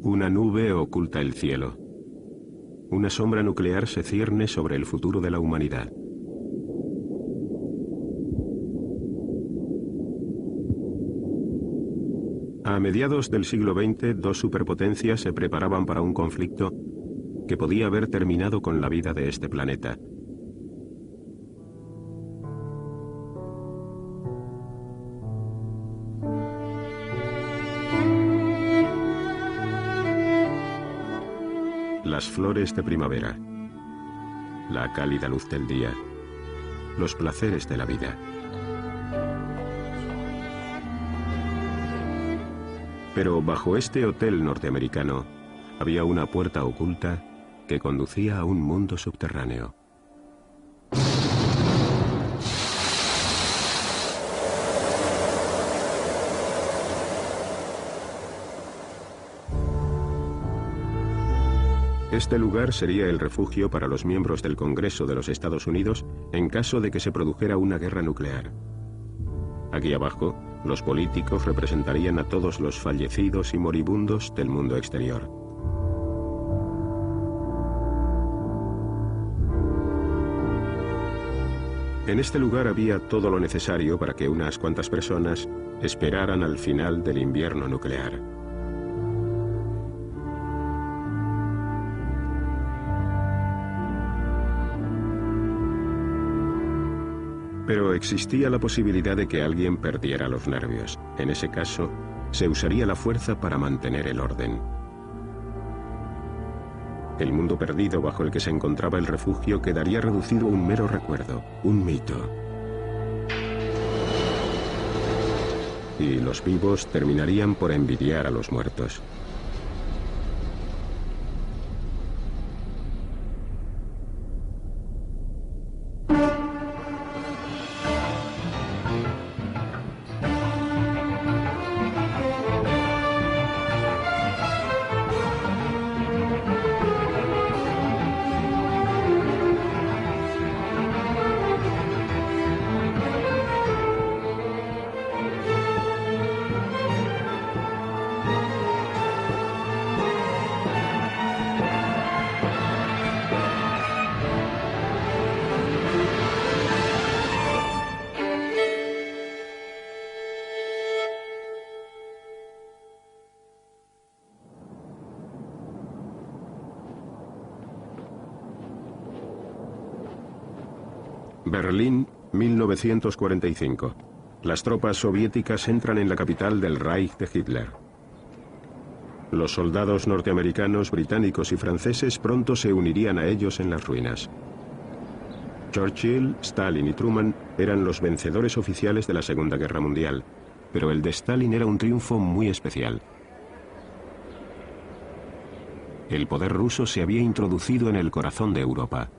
Una nube oculta el cielo. Una sombra nuclear se cierne sobre el futuro de la humanidad. A mediados del siglo XX, dos superpotencias se preparaban para un conflicto que podía haber terminado con la vida de este planeta. Las flores de primavera, la cálida luz del día, los placeres de la vida. Pero bajo este hotel norteamericano había una puerta oculta que conducía a un mundo subterráneo. Este lugar sería el refugio para los miembros del Congreso de los Estados Unidos en caso de que se produjera una guerra nuclear. Aquí abajo, los políticos representarían a todos los fallecidos y moribundos del mundo exterior. En este lugar había todo lo necesario para que unas cuantas personas esperaran al final del invierno nuclear. Pero existía la posibilidad de que alguien perdiera los nervios. En ese caso, se usaría la fuerza para mantener el orden. El mundo perdido bajo el que se encontraba el refugio quedaría reducido a un mero recuerdo, un mito. Y los vivos terminarían por envidiar a los muertos. Berlín, 1945. Las tropas soviéticas entran en la capital del Reich de Hitler. Los soldados norteamericanos, británicos y franceses pronto se unirían a ellos en las ruinas. Churchill, Stalin y Truman eran los vencedores oficiales de la Segunda Guerra Mundial, pero el de Stalin era un triunfo muy especial. El poder ruso se había introducido en el corazón de Europa.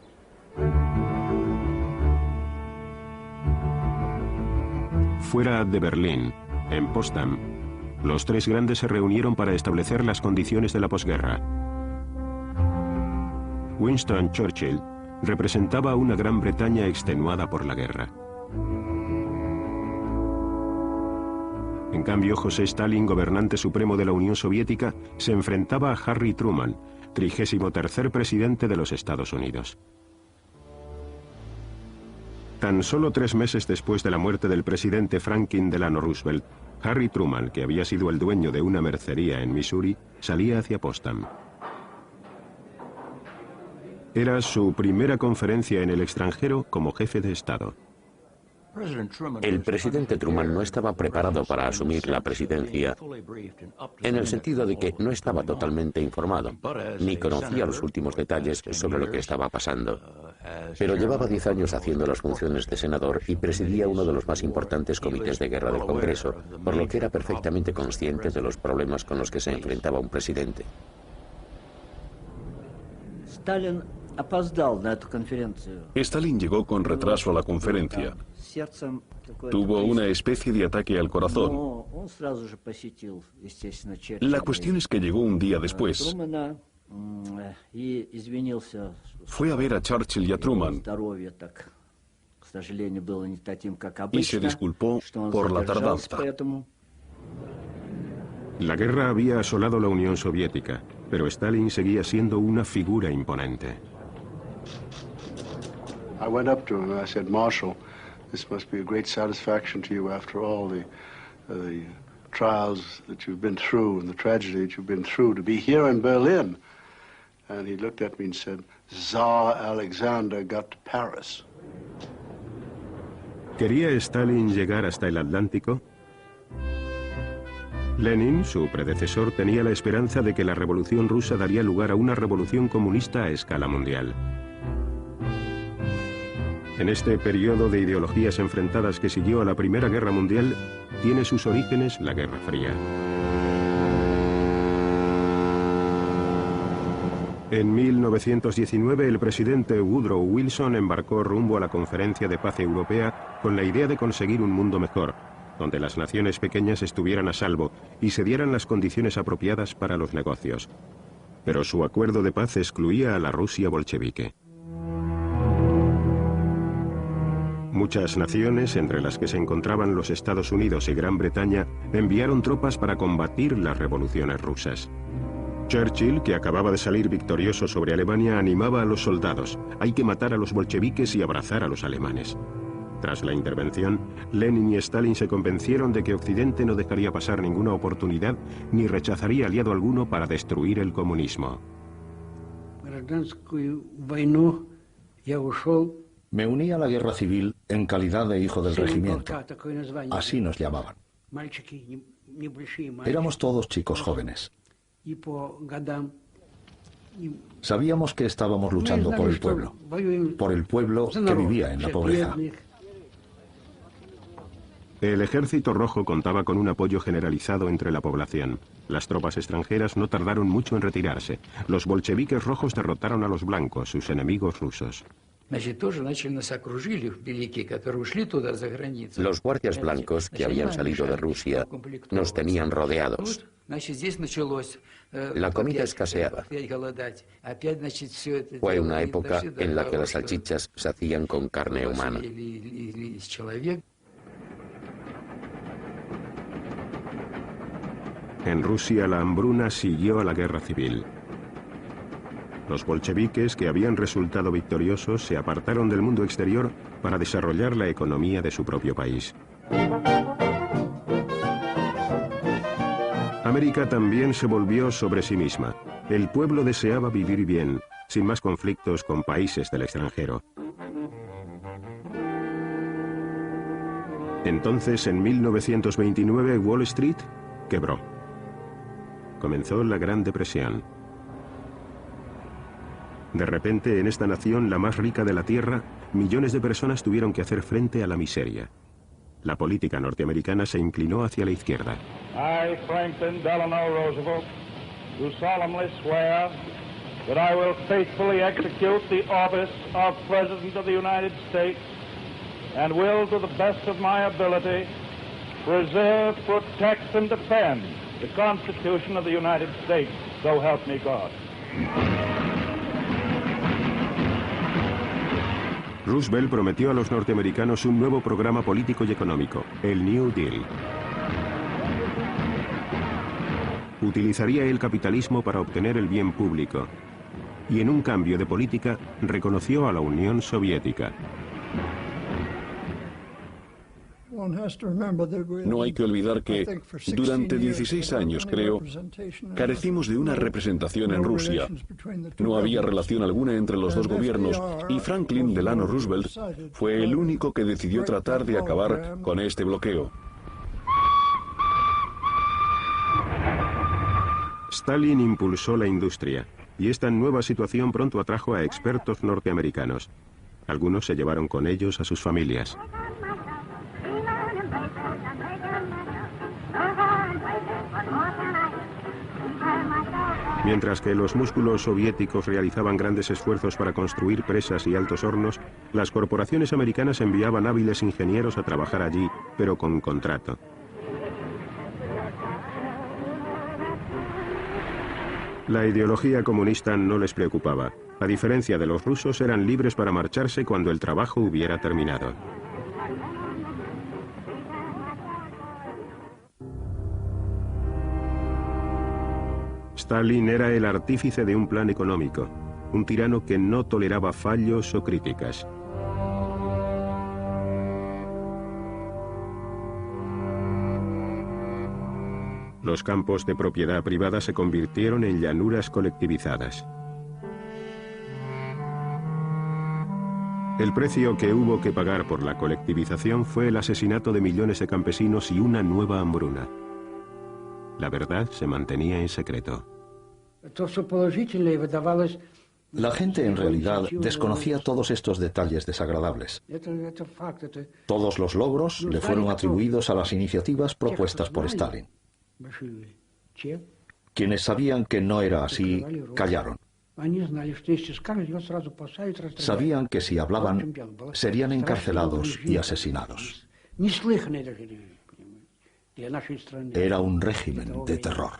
Fuera de Berlín, en Potsdam, los tres grandes se reunieron para establecer las condiciones de la posguerra. Winston Churchill representaba a una Gran Bretaña extenuada por la guerra. En cambio, José Stalin, gobernante supremo de la Unión Soviética, se enfrentaba a Harry Truman, 33º presidente de los Estados Unidos. Tan solo 3 meses después de la muerte del presidente Franklin Delano Roosevelt, Harry Truman, que había sido el dueño de una mercería en Missouri, salía hacia Potsdam. Era su primera conferencia en el extranjero como jefe de Estado. El presidente Truman no estaba preparado para asumir la presidencia en el sentido de que no estaba totalmente informado, ni conocía los últimos detalles sobre lo que estaba pasando. Pero llevaba 10 años haciendo las funciones de senador y presidía uno de los más importantes comités de guerra del Congreso, por lo que era perfectamente consciente de los problemas con los que se enfrentaba un presidente. Stalin llegó con retraso a la conferencia. Tuvo una especie de ataque al corazón. La cuestión es que llegó un día después Fue a ver a Churchill y a Truman y se disculpó por la tardanza. La guerra había asolado la Unión Soviética, pero Stalin seguía siendo una figura imponente. I went up to him and I said, Marshal, this must be a great satisfaction to you after all the trials that you've been through and the tragedy that you've been through to be here in Berlin. And he looked at me and said, Tsar Alexander got to Paris. ¿Quería Stalin llegar hasta el Atlántico? Lenin, su predecesor, tenía la esperanza de que la revolución rusa daría lugar a una revolución comunista a escala mundial. En este periodo de ideologías enfrentadas que siguió a la Primera Guerra Mundial, tiene sus orígenes la Guerra Fría. En 1919, el presidente Woodrow Wilson embarcó rumbo a la Conferencia de Paz Europea con la idea de conseguir un mundo mejor, donde las naciones pequeñas estuvieran a salvo y se dieran las condiciones apropiadas para los negocios. Pero su acuerdo de paz excluía a la Rusia bolchevique. Muchas naciones, entre las que se encontraban los Estados Unidos y Gran Bretaña, enviaron tropas para combatir las revoluciones rusas. Churchill, que acababa de salir victorioso sobre Alemania, animaba a los soldados: hay que matar a los bolcheviques y abrazar a los alemanes. Tras la intervención, Lenin y Stalin se convencieron de que Occidente no dejaría pasar ninguna oportunidad ni rechazaría aliado alguno para destruir el comunismo. Me uní a la guerra civil en calidad de hijo del regimiento. Así nos llamaban. Éramos todos chicos jóvenes. Sabíamos que estábamos luchando por el pueblo que vivía en la pobreza. El Ejército Rojo contaba con un apoyo generalizado entre la población. Las tropas extranjeras no tardaron mucho en retirarse. Los bolcheviques rojos derrotaron a los blancos, sus enemigos rusos. Los guardias blancos que habían salido de Rusia nos tenían rodeados. La comida escaseaba. Fue una época en la que las salchichas se hacían con carne humana. En Rusia la hambruna siguió a la guerra civil. Los bolcheviques, que habían resultado victoriosos, se apartaron del mundo exterior para desarrollar la economía de su propio país. América también se volvió sobre sí misma. El pueblo deseaba vivir bien, sin más conflictos con países del extranjero. Entonces, en 1929, Wall Street quebró. Comenzó la Gran Depresión. De repente, en esta nación, la más rica de la Tierra, millones de personas tuvieron que hacer frente a la miseria. La política norteamericana se inclinó hacia la izquierda. I, Franklin Delano Roosevelt, do solemnly swear that I will faithfully execute the office of President of the United States and will, to the best of my ability, preserve, protect, and defend the Constitution of the United States. So help me God. Roosevelt prometió a los norteamericanos un nuevo programa político y económico, el New Deal. Utilizaría el capitalismo para obtener el bien público y, en un cambio de política, reconoció a la Unión Soviética. No hay que olvidar que durante 16 años, creo, carecimos de una representación en Rusia. No había relación alguna entre los dos gobiernos y Franklin Delano Roosevelt fue el único que decidió tratar de acabar con este bloqueo. Stalin impulsó la industria y esta nueva situación pronto atrajo a expertos norteamericanos. Algunos se llevaron con ellos a sus familias. Mientras que los músculos soviéticos realizaban grandes esfuerzos para construir presas y altos hornos, las corporaciones americanas enviaban hábiles ingenieros a trabajar allí, pero con contrato. La ideología comunista no les preocupaba. A diferencia de los rusos, eran libres para marcharse cuando el trabajo hubiera terminado. Stalin era el artífice de un plan económico, un tirano que no toleraba fallos o críticas. Los campos de propiedad privada se convirtieron en llanuras colectivizadas. El precio que hubo que pagar por la colectivización fue el asesinato de millones de campesinos y una nueva hambruna. La verdad se mantenía en secreto. La gente en realidad desconocía todos estos detalles desagradables. Todos los logros le fueron atribuidos a las iniciativas propuestas por Stalin. Quienes sabían que no era así, callaron. Sabían que si hablaban, serían encarcelados y asesinados. Era un régimen de terror.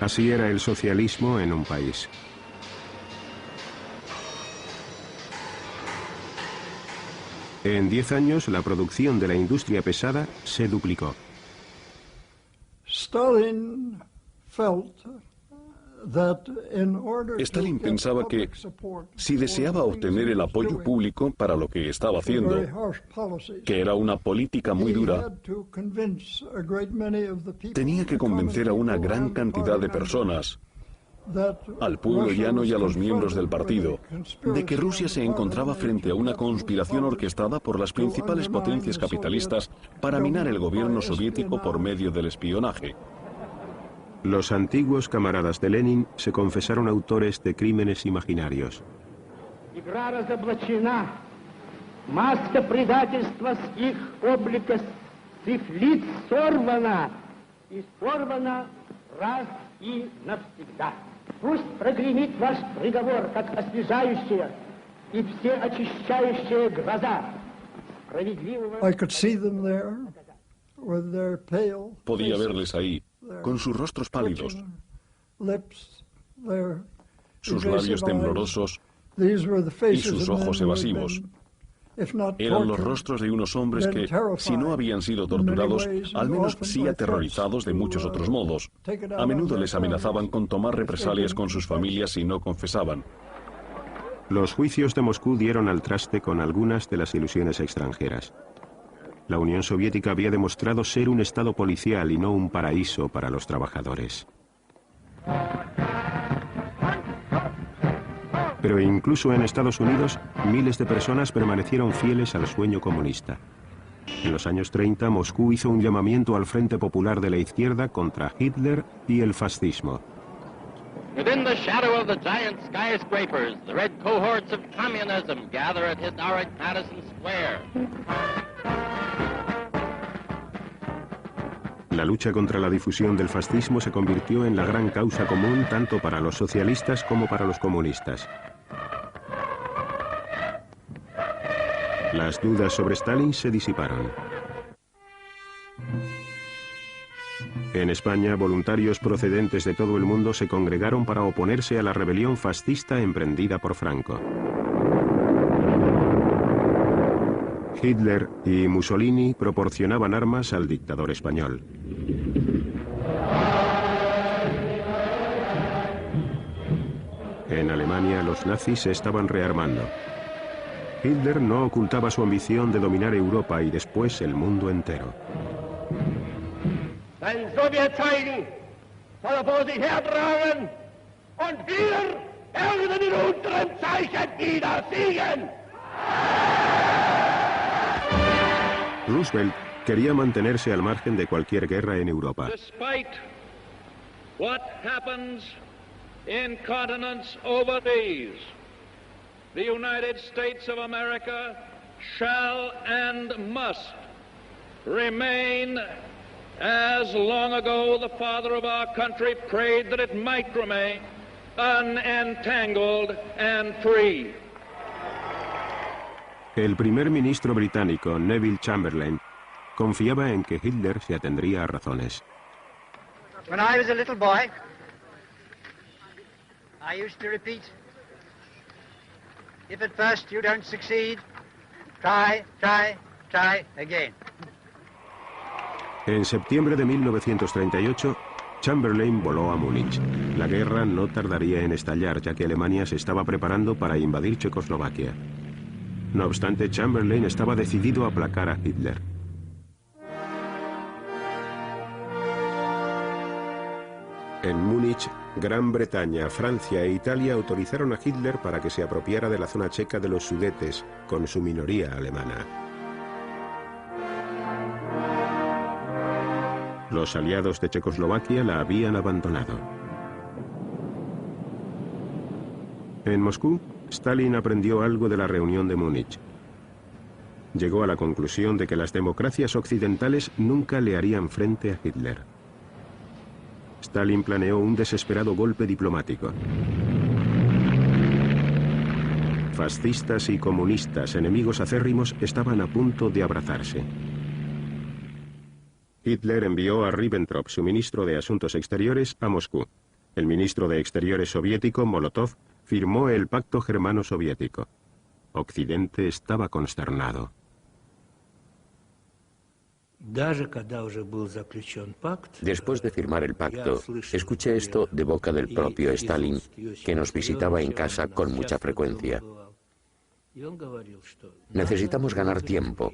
Así era el socialismo en un país. En 10 años, la producción de la industria pesada se duplicó. Stalin pensaba que si deseaba obtener el apoyo público para lo que estaba haciendo, que era una política muy dura, tenía que convencer a una gran cantidad de personas, al pueblo llano y a los miembros del partido, de que Rusia se encontraba frente a una conspiración orquestada por las principales potencias capitalistas para minar el gobierno soviético por medio del espionaje. Los antiguos camaradas de Lenin se confesaron autores de crímenes imaginarios. Podía verles ahí, con sus rostros pálidos, sus labios temblorosos y sus ojos evasivos. Eran los rostros de unos hombres que, si no habían sido torturados, al menos sí aterrorizados de muchos otros modos. A menudo les amenazaban con tomar represalias con sus familias si no confesaban. Los juicios de Moscú dieron al traste con algunas de las ilusiones extranjeras. La Unión Soviética había demostrado ser un estado policial y no un paraíso para los trabajadores. Pero incluso en Estados Unidos, miles de personas permanecieron fieles al sueño comunista. En los años 30, Moscú hizo un llamamiento al Frente Popular de la Izquierda contra Hitler y el fascismo. Within the shadow of the giant skyscrapers, the red cohorts of communism gather at historic Madison Square. La lucha contra la difusión del fascismo se convirtió en la gran causa común tanto para los socialistas como para los comunistas. Las dudas sobre Stalin se disiparon. En España, voluntarios procedentes de todo el mundo se congregaron para oponerse a la rebelión fascista emprendida por Franco. Hitler y Mussolini proporcionaban armas al dictador español. En Alemania, los nazis se estaban rearmando. Hitler no ocultaba su ambición de dominar Europa y después el mundo entero. Ein Sowjetzeichen soll vor sich hertragen und wir werden in unserem Zeichen wieder siegen. Roosevelt quería mantenerse al margen de cualquier guerra en Europa. Despite what happens in continents overseas, the United States of America shall and must remain as long ago the father of our country prayed that it might remain, unentangled and free. El primer ministro británico, Neville Chamberlain, confiaba en que Hitler se atendría a razones. When I was a little boy, I used to repeat, if at first you don't succeed, try, try, try again. En septiembre de 1938, Chamberlain voló a Múnich. La guerra no tardaría en estallar, ya que Alemania se estaba preparando para invadir Checoslovaquia. No obstante, Chamberlain estaba decidido a aplacar a Hitler. En Múnich, Gran Bretaña, Francia e Italia autorizaron a Hitler para que se apropiara de la zona checa de los Sudetes, con su minoría alemana. Los aliados de Checoslovaquia la habían abandonado. En Moscú, Stalin aprendió algo de la reunión de Múnich. Llegó a la conclusión de que las democracias occidentales nunca le harían frente a Hitler. Stalin planeó un desesperado golpe diplomático. Fascistas y comunistas, enemigos acérrimos, estaban a punto de abrazarse. Hitler envió a Ribbentrop, su ministro de Asuntos Exteriores, a Moscú. El ministro de Exteriores soviético, Molotov, firmó el Pacto Germano-Soviético. Occidente estaba consternado. Después de firmar el pacto, escuché esto de boca del propio Stalin, que nos visitaba en casa con mucha frecuencia. Necesitamos ganar tiempo.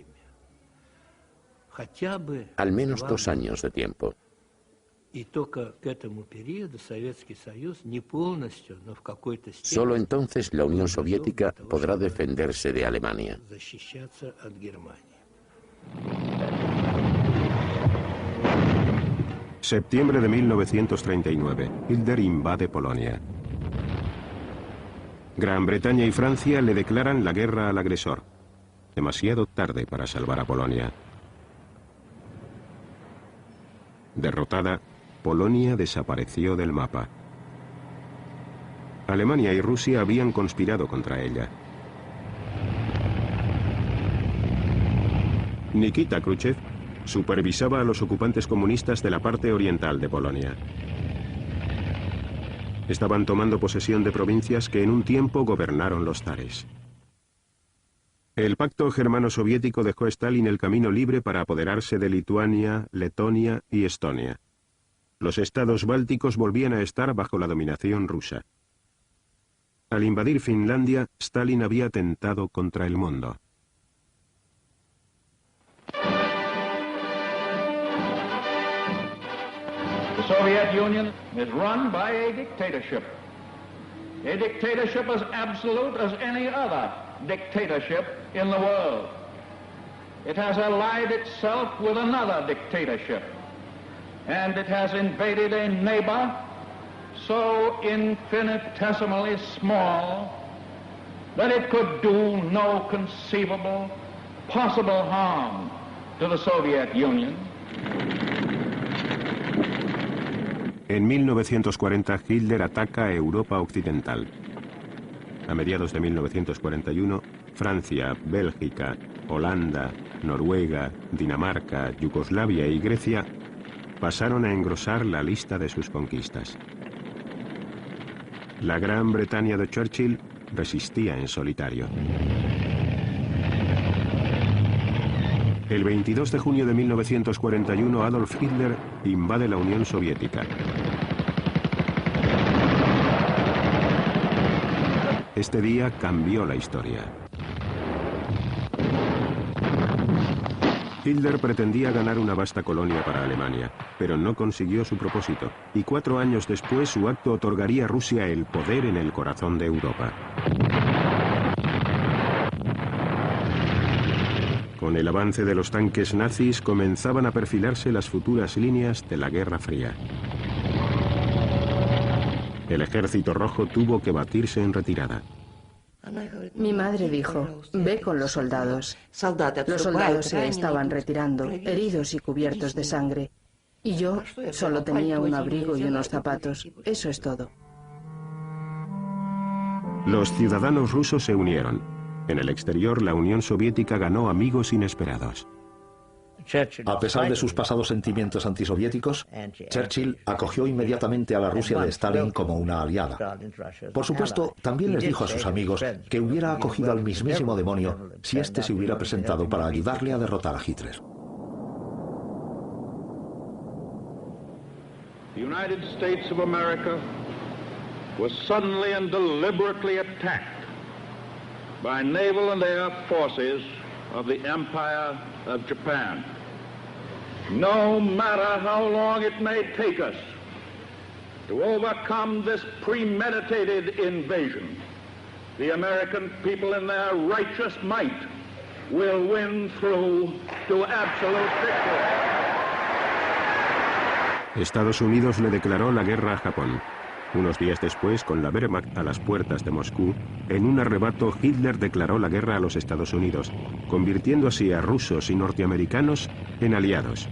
Al menos 2 años de tiempo. Solo entonces la Unión Soviética podrá defenderse de Alemania. Septiembre de 1939. Hitler invade Polonia. Gran Bretaña y Francia le declaran la guerra al agresor. Demasiado tarde para salvar a Polonia. Derrotada, Polonia desapareció del mapa. Alemania y Rusia habían conspirado contra ella. Nikita Khrushchev supervisaba a los ocupantes comunistas de la parte oriental de Polonia. Estaban tomando posesión de provincias que en un tiempo gobernaron los zares. El pacto germano-soviético dejó a Stalin el camino libre para apoderarse de Lituania, Letonia y Estonia. Los estados bálticos volvían a estar bajo la dominación rusa. Al invadir Finlandia, Stalin había atentado contra el mundo. The Soviet Union is run by a dictatorship as absolute as any other dictatorship in the world. It has allied itself with another dictatorship, and it has invaded a neighbor so infinitesimally small that it could do no conceivable, possible harm to the Soviet Union. En 1940, Hitler ataca a Europa Occidental. A mediados de 1941, Francia, Bélgica, Holanda, Noruega, Dinamarca, Yugoslavia y Grecia pasaron a engrosar la lista de sus conquistas. La Gran Bretaña de Churchill resistía en solitario. El 22 de junio de 1941, Adolf Hitler invade la Unión Soviética. Este día cambió la historia. Hitler pretendía ganar una vasta colonia para Alemania, pero no consiguió su propósito, y 4 años después su acto otorgaría a Rusia el poder en el corazón de Europa. Con el avance de los tanques nazis comenzaban a perfilarse las futuras líneas de la Guerra Fría. El Ejército Rojo tuvo que batirse en retirada. Mi madre dijo, ve con los soldados. Los soldados se estaban retirando, heridos y cubiertos de sangre. Y yo solo tenía un abrigo y unos zapatos. Eso es todo. Los ciudadanos rusos se unieron. En el exterior, la Unión Soviética ganó amigos inesperados. A pesar de sus pasados sentimientos antisoviéticos, Churchill acogió inmediatamente a la Rusia de Stalin como una aliada. Por supuesto, también les dijo a sus amigos que hubiera acogido al mismísimo demonio si éste se hubiera presentado para ayudarle a derrotar a Hitler. The United States of America was suddenly and deliberately attacked by naval and air forces of the Empire of Japan. No matter how long it may take us to overcome this premeditated invasion, the American people in their righteous might will win through to absolute victory. Estados Unidos le declaró la guerra a Japón. Unos días después, con la Wehrmacht a las puertas de Moscú, en un arrebato Hitler declaró la guerra a los Estados Unidos, convirtiendo así a rusos y norteamericanos en aliados.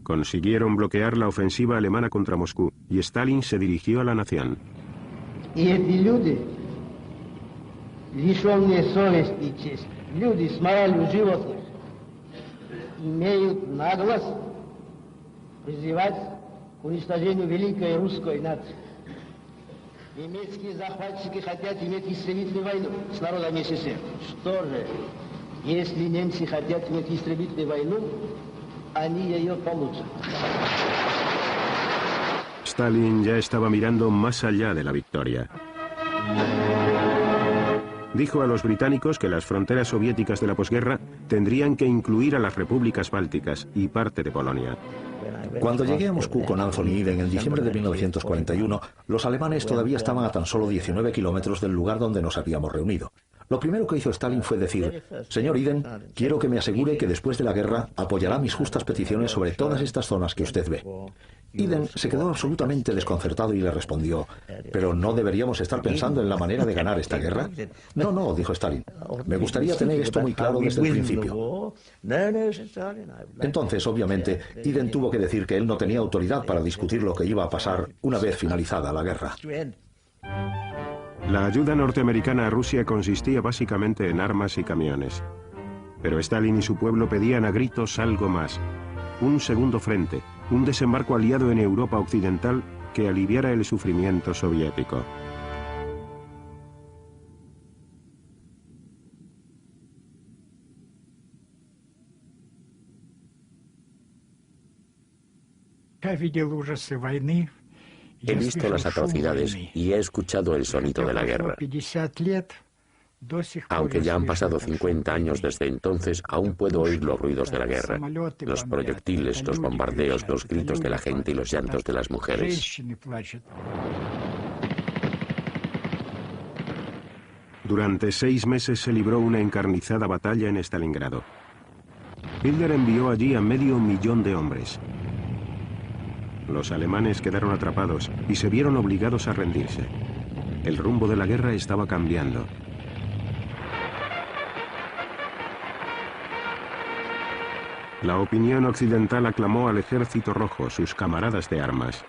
Consiguieron bloquear la ofensiva alemana contra Moscú y Stalin se dirigió a la nación. Y эти люди, лишенные совести и чести, люди с моралью животных, имеют наглость призывать к уничтожению великой русской нации. Немецкие захватчики хотят иметь истребительную войну с народами СССР. Что же, если немцы хотят иметь истребительную войну, они ее получат. Stalin ya estaba mirando más allá de la victoria. Dijo a los británicos que las fronteras soviéticas de la posguerra tendrían que incluir a las repúblicas bálticas y parte de Polonia. Cuando llegué a Moscú con Anthony Eden en diciembre de 1941, los alemanes todavía estaban a tan solo 19 kilómetros del lugar donde nos habíamos reunido. Lo primero que hizo Stalin fue decir: señor Eden, quiero que me asegure que después de la guerra apoyará mis justas peticiones sobre todas estas zonas que usted ve. Eden se quedó absolutamente desconcertado y le respondió: ¿pero no deberíamos estar pensando en la manera de ganar esta guerra? No, no, dijo Stalin. Me gustaría tener esto muy claro desde el principio. Entonces, obviamente, Eden tuvo que decir que él no tenía autoridad para discutir lo que iba a pasar una vez finalizada la guerra. La ayuda norteamericana a Rusia consistía básicamente en armas y camiones. Pero Stalin y su pueblo pedían a gritos algo más. Un segundo frente, un desembarco aliado en Europa Occidental que aliviara el sufrimiento soviético. He visto las atrocidades y he escuchado el sonido de la guerra. Aunque ya han pasado 50 años desde entonces, aún puedo oír los ruidos de la guerra. Los proyectiles, los bombardeos, los gritos de la gente y los llantos de las mujeres. Durante 6 meses se libró una encarnizada batalla en Stalingrado. Hitler envió allí a 500.000 de hombres. Los alemanes quedaron atrapados y se vieron obligados a rendirse. El rumbo de la guerra estaba cambiando. La opinión occidental aclamó al Ejército Rojo, sus camaradas de armas.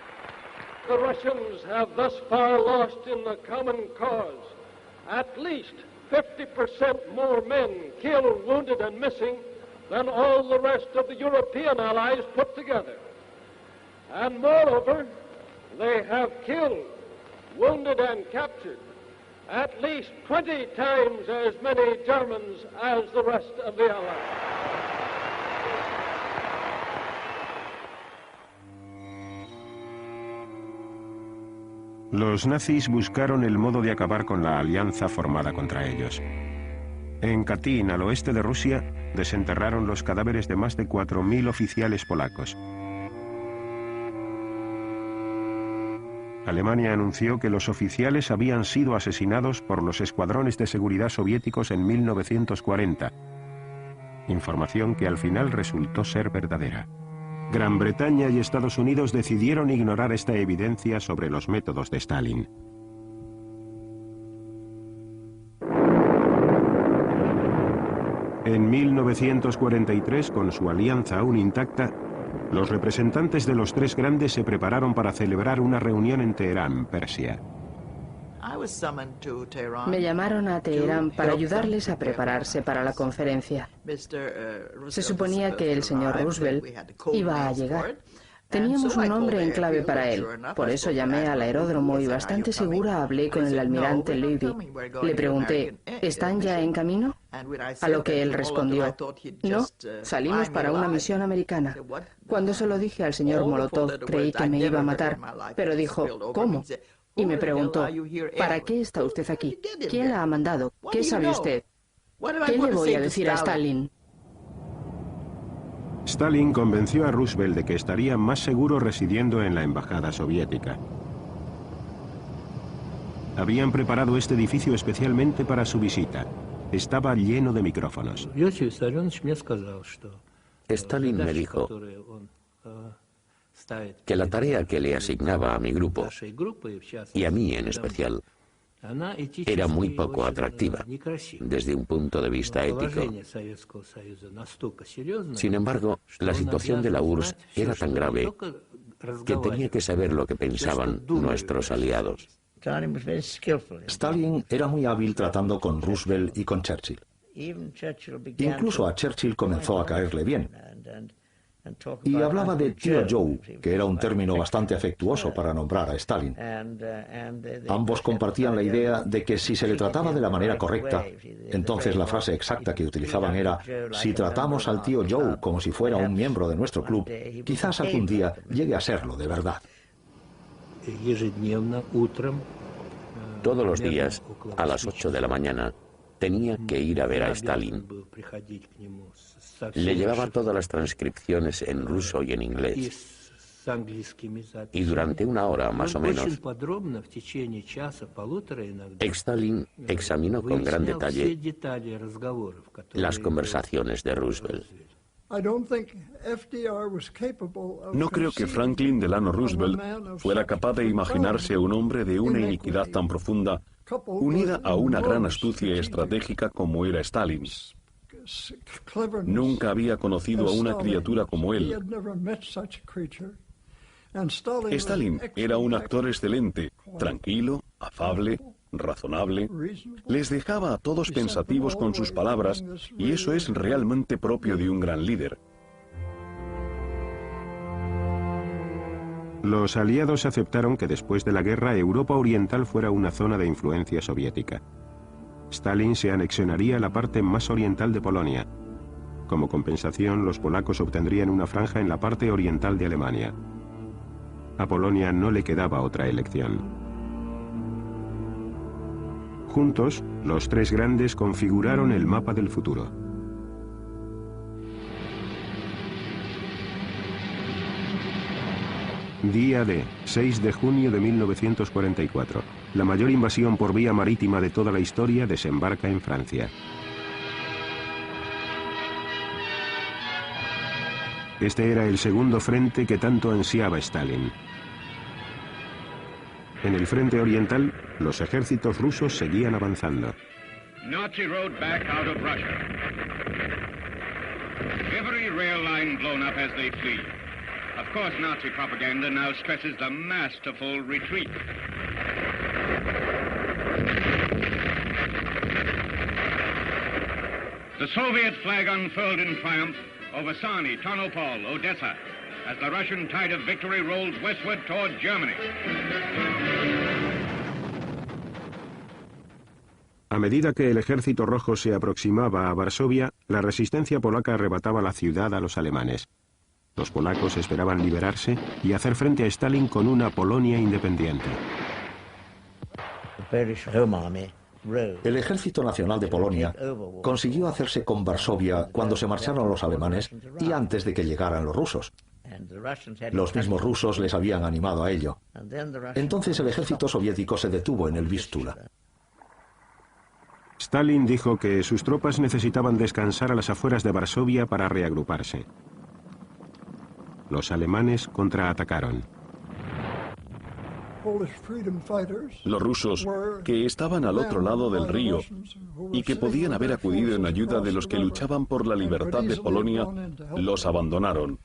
The Russians have thus far lost in the common cause at least 50% more men killed, wounded and missing than all the rest of the European allies put together. And moreover, they have killed, wounded and captured at least 20 times as many Germans as the rest of the Allies. Los nazis buscaron el modo de acabar con la alianza formada contra ellos. En Katyn, al oeste de Rusia, desenterraron los cadáveres de más de 4.000 oficiales polacos. Alemania anunció que los oficiales habían sido asesinados por los escuadrones de seguridad soviéticos en 1940, información que al final resultó ser verdadera. Gran Bretaña y Estados Unidos decidieron ignorar esta evidencia sobre los métodos de Stalin. En 1943, con su alianza aún intacta, los representantes de los 3 grandes se prepararon para celebrar una reunión en Teherán, Persia. Me llamaron a Teherán para ayudarles a prepararse para la conferencia. Se suponía que el señor Roosevelt iba a llegar. Teníamos un nombre en clave para él, por eso llamé al aeródromo y bastante segura hablé con el almirante Levy. Le pregunté, ¿están ya en camino? A lo que él respondió, no, salimos para una misión americana. Cuando se lo dije al señor Molotov, creí que me iba a matar, pero dijo, ¿cómo? Y me preguntó, ¿para qué está usted aquí? ¿Quién la ha mandado? ¿Qué sabe usted? ¿Qué le voy a decir a Stalin? Stalin convenció a Roosevelt de que estaría más seguro residiendo en la embajada soviética. Habían preparado este edificio especialmente para su visita. Estaba lleno de micrófonos. Stalin me dijo que la tarea que le asignaba a mi grupo, y a mí en especial, era muy poco atractiva desde un punto de vista ético. Sin embargo, la situación de la URSS era tan grave que tenía que saber lo que pensaban nuestros aliados. Stalin era muy hábil tratando con Roosevelt y con Churchill. Incluso a Churchill comenzó a caerle bien. Y hablaba de tío Joe, que era un término bastante afectuoso para nombrar a Stalin. Ambos compartían la idea de que si se le trataba de la manera correcta, entonces la frase exacta que utilizaban era, si tratamos al tío Joe como si fuera un miembro de nuestro club, quizás algún día llegue a serlo de verdad. Todos los días, a las 8 de la mañana, tenía que ir a ver a Stalin. Le llevaba todas las transcripciones en ruso y en inglés. Y durante una hora, más o menos, Stalin examinó con gran detalle las conversaciones de Roosevelt. No creo que Franklin Delano Roosevelt fuera capaz de imaginarse a un hombre de una iniquidad tan profunda, unida a una gran astucia estratégica como era Stalin. Nunca había conocido a una criatura como él. Stalin era un actor excelente, tranquilo, afable, razonable. Les dejaba a todos pensativos con sus palabras, y eso es realmente propio de un gran líder. Los aliados aceptaron que después de la guerra Europa Oriental fuera una zona de influencia soviética. Stalin se anexionaría la parte más oriental de Polonia. Como compensación, los polacos obtendrían una franja en la parte oriental de Alemania. A Polonia no le quedaba otra elección. Juntos, los tres grandes configuraron el mapa del futuro. Día D, 6 de junio de 1944. La mayor invasión por vía marítima de toda la historia desembarca en Francia. Este era el segundo frente que tanto ansiaba Stalin. En el frente oriental, los ejércitos rusos seguían avanzando. Nazi rode back out of Russia. Every rail line blown up as they flee. Of course, Nazi propaganda now stresses the masterful retreat. The Soviet flag unfurled in triumph over Sani, Tarnopol, Odessa, as the Russian tide of victory rolled westward toward Germany. A medida que el ejército rojo se aproximaba a Varsovia, la resistencia polaca arrebataba la ciudad a los alemanes. Los polacos esperaban liberarse y hacer frente a Stalin con una Polonia independiente. El Ejército Nacional de Polonia consiguió hacerse con Varsovia cuando se marcharon los alemanes y antes de que llegaran los rusos. Los mismos rusos les habían animado a ello. Entonces el ejército soviético se detuvo en el Vístula. Stalin dijo que sus tropas necesitaban descansar a las afueras de Varsovia para reagruparse. Los alemanes contraatacaron. Los rusos, que estaban al otro lado del río y que podían haber acudido en ayuda de los que luchaban por la libertad de Polonia, los abandonaron.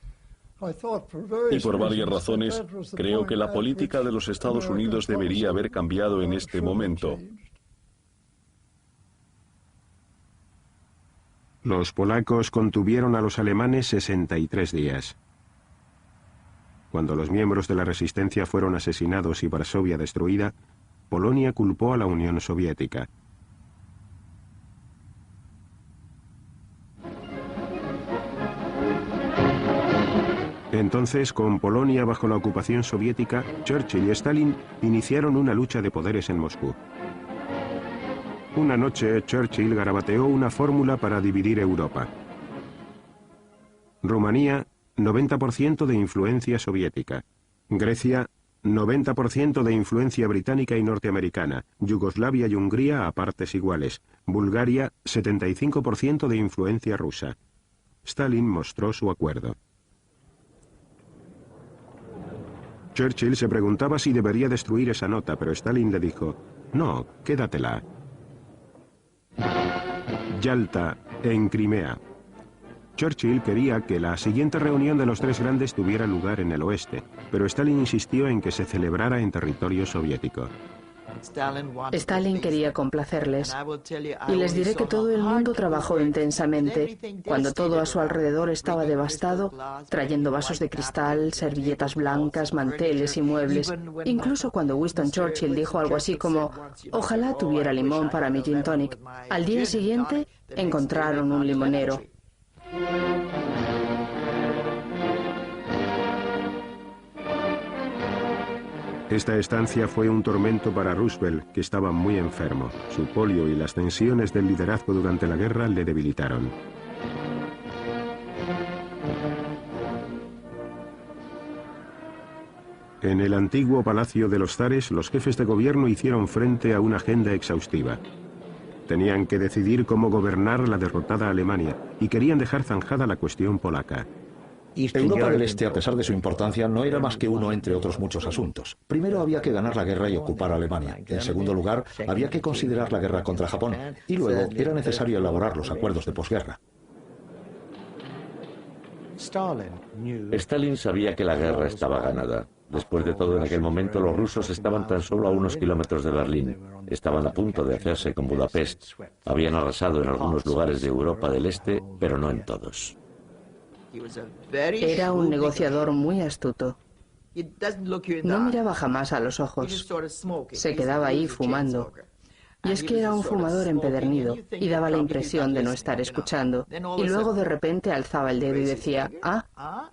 Y por varias razones, creo que la política de los Estados Unidos debería haber cambiado en este momento. Los polacos contuvieron a los alemanes 63 días. Cuando los miembros de la resistencia fueron asesinados y Varsovia destruida, Polonia culpó a la Unión Soviética. Entonces, con Polonia bajo la ocupación soviética, Churchill y Stalin iniciaron una lucha de poderes en Moscú. Una noche, Churchill garabateó una fórmula para dividir Europa. Rumanía, 90% de influencia soviética. Grecia, 90% de influencia británica y norteamericana. Yugoslavia y Hungría a partes iguales. Bulgaria, 75% de influencia rusa. Stalin mostró su acuerdo. Churchill se preguntaba si debería destruir esa nota, pero Stalin le dijo, no, quédatela. Yalta, en Crimea. Churchill quería que la siguiente reunión de los tres grandes tuviera lugar en el oeste, pero Stalin insistió en que se celebrara en territorio soviético. Stalin quería complacerles, y les diré que todo el mundo trabajó intensamente, cuando todo a su alrededor estaba devastado, trayendo vasos de cristal, servilletas blancas, manteles y muebles. Incluso cuando Winston Churchill dijo algo así como, ojalá tuviera limón para mi gin tonic, al día siguiente encontraron un limonero. Esta estancia fue un tormento para Roosevelt, que estaba muy enfermo. Su polio y las tensiones del liderazgo durante la guerra le debilitaron. En el antiguo Palacio de los Zares, los jefes de gobierno hicieron frente a una agenda exhaustiva. Tenían que decidir cómo gobernar la derrotada Alemania y querían dejar zanjada la cuestión polaca. Europa del Este, a pesar de su importancia, no era más que uno entre otros muchos asuntos. Primero había que ganar la guerra y ocupar Alemania. En segundo lugar, había que considerar la guerra contra Japón. Y luego era necesario elaborar los acuerdos de posguerra. Stalin sabía que la guerra estaba ganada. Después de todo, en aquel momento los rusos estaban tan solo a unos kilómetros de Berlín. Estaban a punto de hacerse con Budapest. Habían arrasado en algunos lugares de Europa del Este, pero no en todos. Era un negociador muy astuto. No miraba jamás a los ojos. Se quedaba ahí fumando. Y es que era un fumador empedernido y daba la impresión de no estar escuchando. Y luego de repente alzaba el dedo y decía, ¿ah?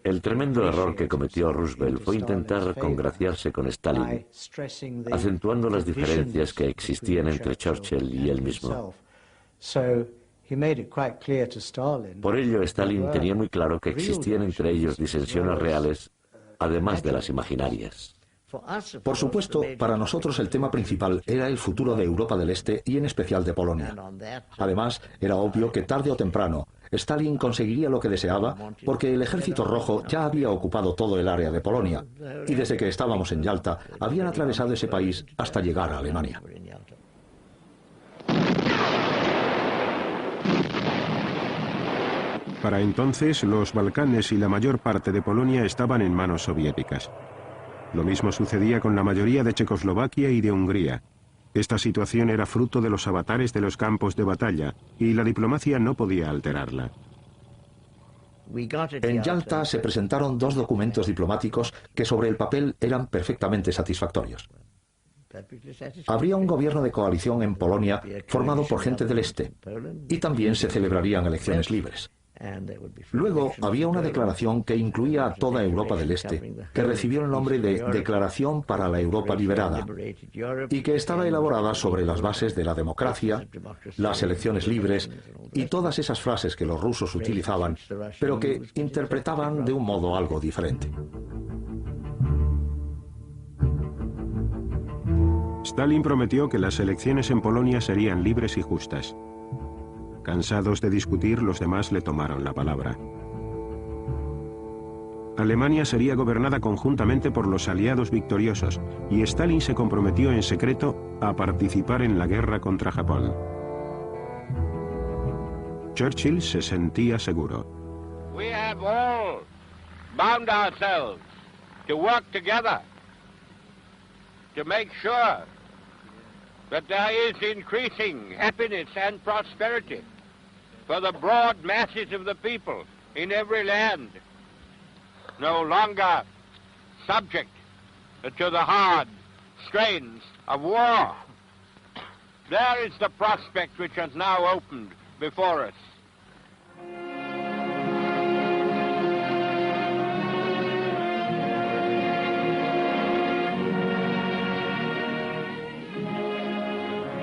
El tremendo error que cometió Roosevelt fue intentar congraciarse con Stalin, acentuando las diferencias que existían entre Churchill y él mismo. Por ello, Stalin tenía muy claro que existían entre ellos disensiones reales, además de las imaginarias. Por supuesto, para nosotros el tema principal era el futuro de Europa del Este y en especial de Polonia. Además, era obvio que tarde o temprano Stalin conseguiría lo que deseaba porque el Ejército Rojo ya había ocupado todo el área de Polonia y desde que estábamos en Yalta habían atravesado ese país hasta llegar a Alemania. Para entonces, los Balcanes y la mayor parte de Polonia estaban en manos soviéticas. Lo mismo sucedía con la mayoría de Checoslovaquia y de Hungría. Esta situación era fruto de los avatares de los campos de batalla, y la diplomacia no podía alterarla. En Yalta se presentaron dos documentos diplomáticos que sobre el papel eran perfectamente satisfactorios. Habría un gobierno de coalición en Polonia formado por gente del Este, y también se celebrarían elecciones libres. Luego había una declaración que incluía a toda Europa del Este, que recibió el nombre de Declaración para la Europa Liberada, y que estaba elaborada sobre las bases de la democracia, las elecciones libres y todas esas frases que los rusos utilizaban, pero que interpretaban de un modo algo diferente. Stalin prometió que las elecciones en Polonia serían libres y justas. Cansados de discutir, los demás le tomaron la palabra. Alemania sería gobernada conjuntamente por los aliados victoriosos, y Stalin se comprometió en secreto a participar en la guerra contra Japón. Churchill se sentía seguro. We have all bound ourselves to work together to make sure that there is increasing happiness and prosperity for the broad masses of the people in every land, no longer subject to the hard strains of war. There is the prospect which has now opened before us.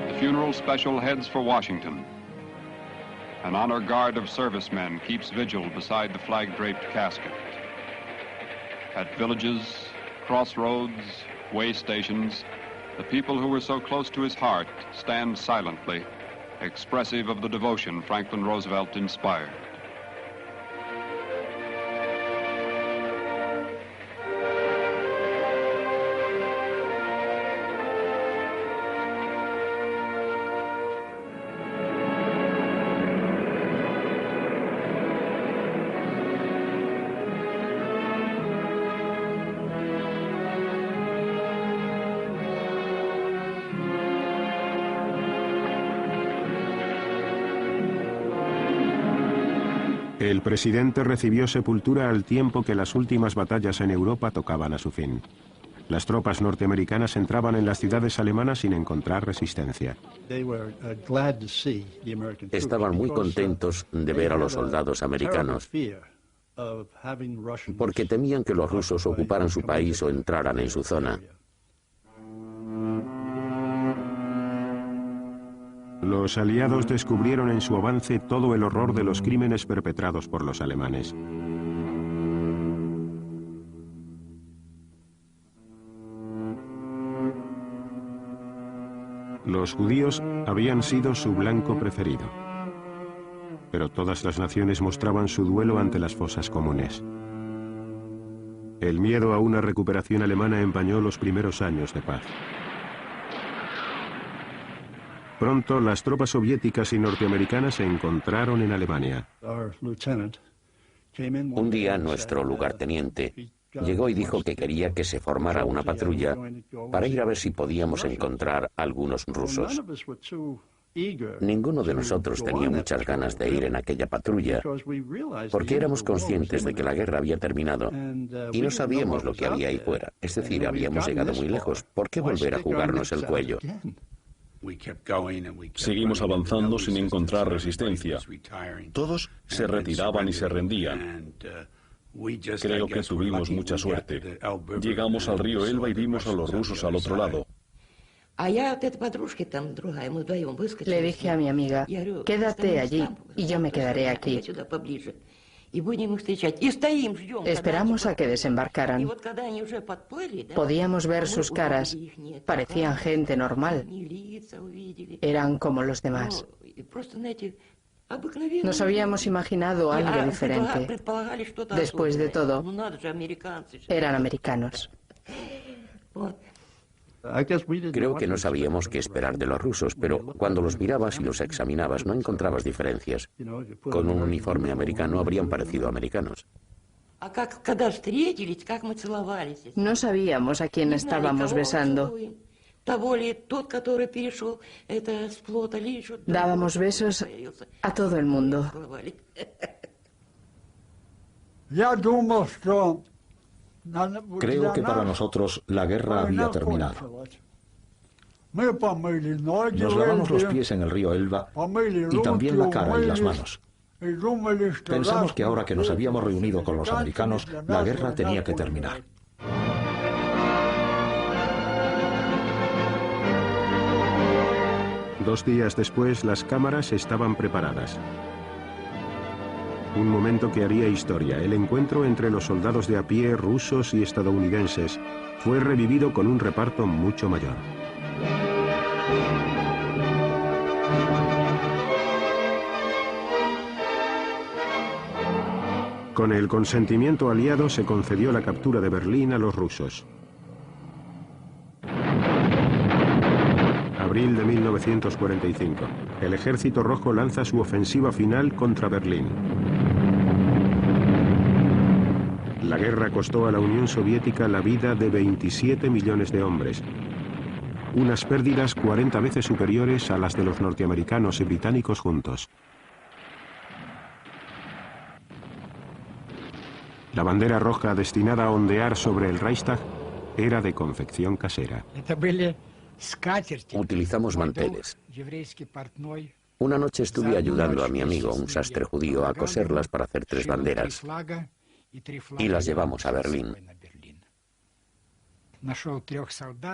The funeral special heads for Washington. An honor guard of servicemen keeps vigil beside the flag-draped casket. At villages, crossroads, way stations, the people who were so close to his heart stand silently, expressive of the devotion Franklin Roosevelt inspired. El presidente recibió sepultura al tiempo que las últimas batallas en Europa tocaban a su fin. Las tropas norteamericanas entraban en las ciudades alemanas sin encontrar resistencia. Estaban muy contentos de ver a los soldados americanos, porque temían que los rusos ocuparan su país o entraran en su zona. Los aliados descubrieron en su avance todo el horror de los crímenes perpetrados por los alemanes. Los judíos habían sido su blanco preferido, pero todas las naciones mostraban su duelo ante las fosas comunes. El miedo a una recuperación alemana empañó los primeros años de paz. Pronto las tropas soviéticas y norteamericanas se encontraron en Alemania. Un día nuestro lugarteniente llegó y dijo que quería que se formara una patrulla para ir a ver si podíamos encontrar algunos rusos. Ninguno de nosotros tenía muchas ganas de ir en aquella patrulla, porque éramos conscientes de que la guerra había terminado y no sabíamos lo que había ahí fuera. Es decir, habíamos llegado muy lejos. ¿Por qué volver a jugarnos el cuello? Seguimos avanzando sin encontrar resistencia. Todos se retiraban y se rendían. Creo que tuvimos mucha suerte. Llegamos al río Elba y vimos a los rusos al otro lado. Le dije a mi amiga, quédate allí y yo me quedaré aquí. Esperamos a que desembarcaran. Podíamos ver sus caras. Parecían gente normal. Eran como los demás. Nos habíamos imaginado algo diferente. Después de todo, eran americanos. Creo que no sabíamos qué esperar de los rusos, pero cuando los mirabas y los examinabas no encontrabas diferencias. Con un uniforme americano habrían parecido americanos. No sabíamos a quién estábamos besando. Dábamos besos a todo el mundo. Creo que para nosotros la guerra había terminado. Nos lavamos los pies en el río Elba y también la cara y las manos. Pensamos que ahora que nos habíamos reunido con los americanos, la guerra tenía que terminar. Dos días después, las cámaras estaban preparadas. Un momento que haría historia, el encuentro entre los soldados de a pie rusos y estadounidenses fue revivido con un reparto mucho mayor. Con el consentimiento aliado se concedió la captura de Berlín a los rusos. Abril de 1945. 1945. El Ejército Rojo lanza su ofensiva final contra Berlín. La guerra costó a la Unión Soviética la vida de 27 millones de hombres, unas pérdidas 40 veces superiores a las de los norteamericanos y británicos juntos. La bandera roja destinada a ondear sobre el Reichstag era de confección casera. Utilizamos manteles. Una noche estuve ayudando a mi amigo, un sastre judío, a coserlas para hacer 3 banderas y las llevamos a Berlín.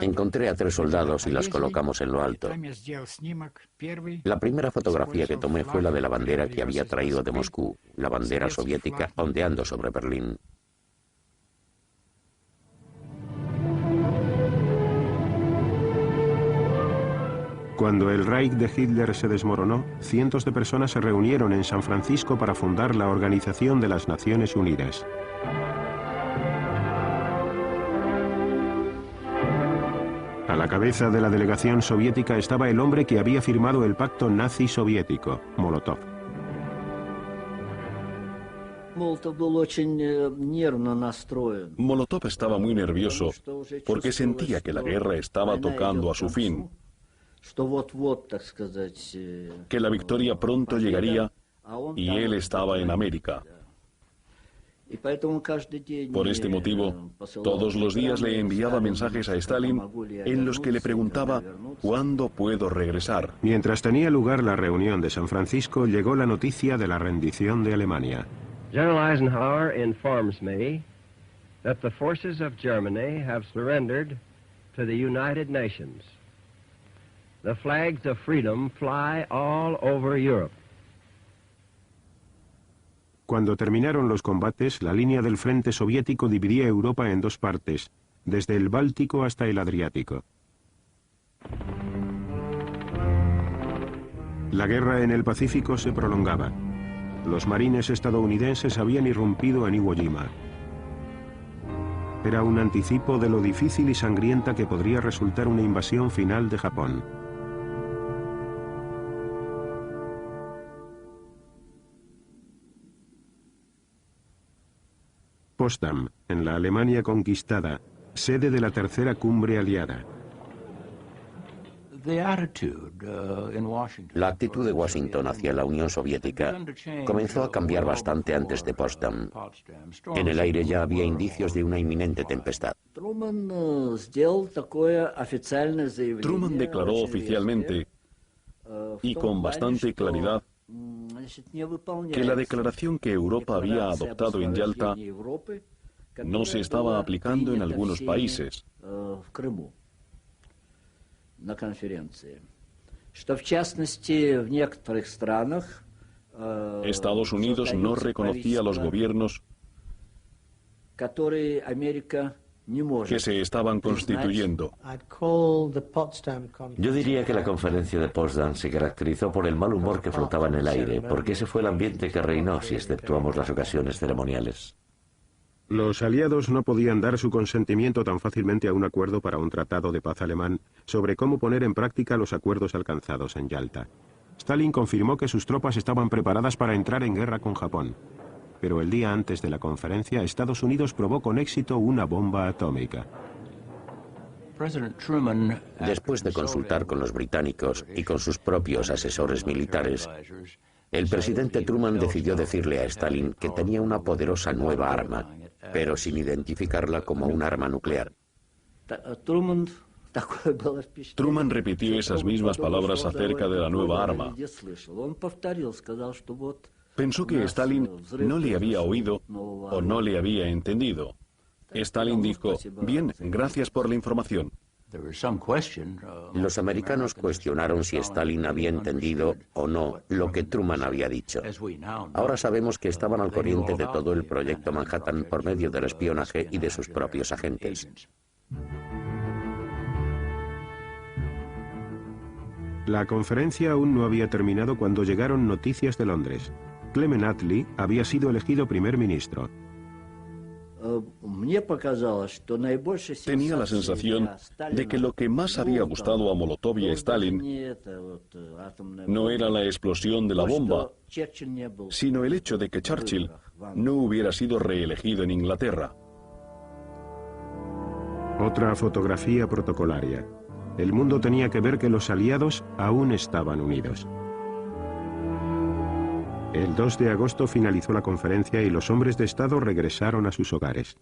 Encontré a 3 soldados y las colocamos en lo alto. La primera fotografía que tomé fue la de la bandera que había traído de Moscú, la bandera soviética ondeando sobre Berlín. Cuando el Reich de Hitler se desmoronó, cientos de personas se reunieron en San Francisco para fundar la Organización de las Naciones Unidas. A la cabeza de la delegación soviética estaba el hombre que había firmado el pacto nazi-soviético, Molotov. Molotov estaba muy nervioso porque sentía que la guerra estaba tocando a su fin, que la victoria pronto llegaría y él estaba en América. Por este motivo, todos los días le enviaba mensajes a Stalin en los que le preguntaba ¿cuándo puedo regresar? Mientras tenía lugar la reunión de San Francisco, llegó la noticia de la rendición de Alemania. General Eisenhower informs me that the forces of Germany have surrendered to the United Nations. The flags of freedom fly all over Europe. Cuando terminaron los combates, la línea del frente soviético dividía Europa en 2 partes, desde el Báltico hasta el Adriático. La guerra en el Pacífico se prolongaba. Los marines estadounidenses habían irrumpido en Iwo Jima. Era un anticipo de lo difícil y sangrienta que podría resultar una invasión final de Japón. Potsdam, en la Alemania conquistada, sede de la tercera cumbre aliada. La actitud de Washington hacia la Unión Soviética comenzó a cambiar bastante antes de Potsdam. En el aire ya había indicios de una inminente tempestad. Truman declaró oficialmente y con bastante claridad que la declaración que Europa había adoptado en Yalta no se estaba aplicando en algunos países. Estados Unidos no reconocía los gobiernos que se estaban constituyendo. Yo diría que la conferencia de Potsdam se caracterizó por el mal humor que flotaba en el aire, porque ese fue el ambiente que reinó, si exceptuamos las ocasiones ceremoniales. Los aliados no podían dar su consentimiento tan fácilmente a un acuerdo para un tratado de paz alemán sobre cómo poner en práctica los acuerdos alcanzados en Yalta. Stalin confirmó que sus tropas estaban preparadas para entrar en guerra con Japón. Pero el día antes de la conferencia, Estados Unidos probó con éxito una bomba atómica. Después de consultar con los británicos y con sus propios asesores militares, el presidente Truman decidió decirle a Stalin que tenía una poderosa nueva arma, pero sin identificarla como un arma nuclear. Truman repitió esas mismas palabras acerca de la nueva arma. Pensó que Stalin no le había oído o no le había entendido. Stalin dijo, bien, gracias por la información. Los americanos cuestionaron si Stalin había entendido o no lo que Truman había dicho. Ahora sabemos que estaban al corriente de todo el proyecto Manhattan por medio del espionaje y de sus propios agentes. La conferencia aún no había terminado cuando llegaron noticias de Londres. Clement Attlee había sido elegido primer ministro. Tenía la sensación de que lo que más había gustado a Molotov y a Stalin no era la explosión de la bomba, sino el hecho de que Churchill no hubiera sido reelegido en Inglaterra. Otra fotografía protocolaria. El mundo tenía que ver que los aliados aún estaban unidos. El 2 de agosto finalizó la conferencia y los hombres de Estado regresaron a sus hogares.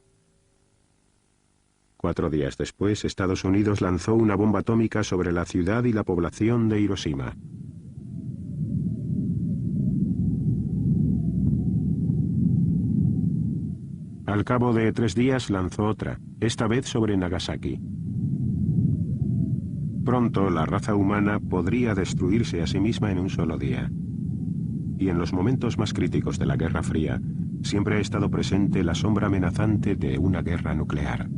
4 días después, Estados Unidos lanzó una bomba atómica sobre la ciudad y la población de Hiroshima. Al cabo de 3 días lanzó otra, esta vez sobre Nagasaki. Pronto la raza humana podría destruirse a sí misma en un solo día. Y en los momentos más críticos de la Guerra Fría, siempre ha estado presente la sombra amenazante de una guerra nuclear.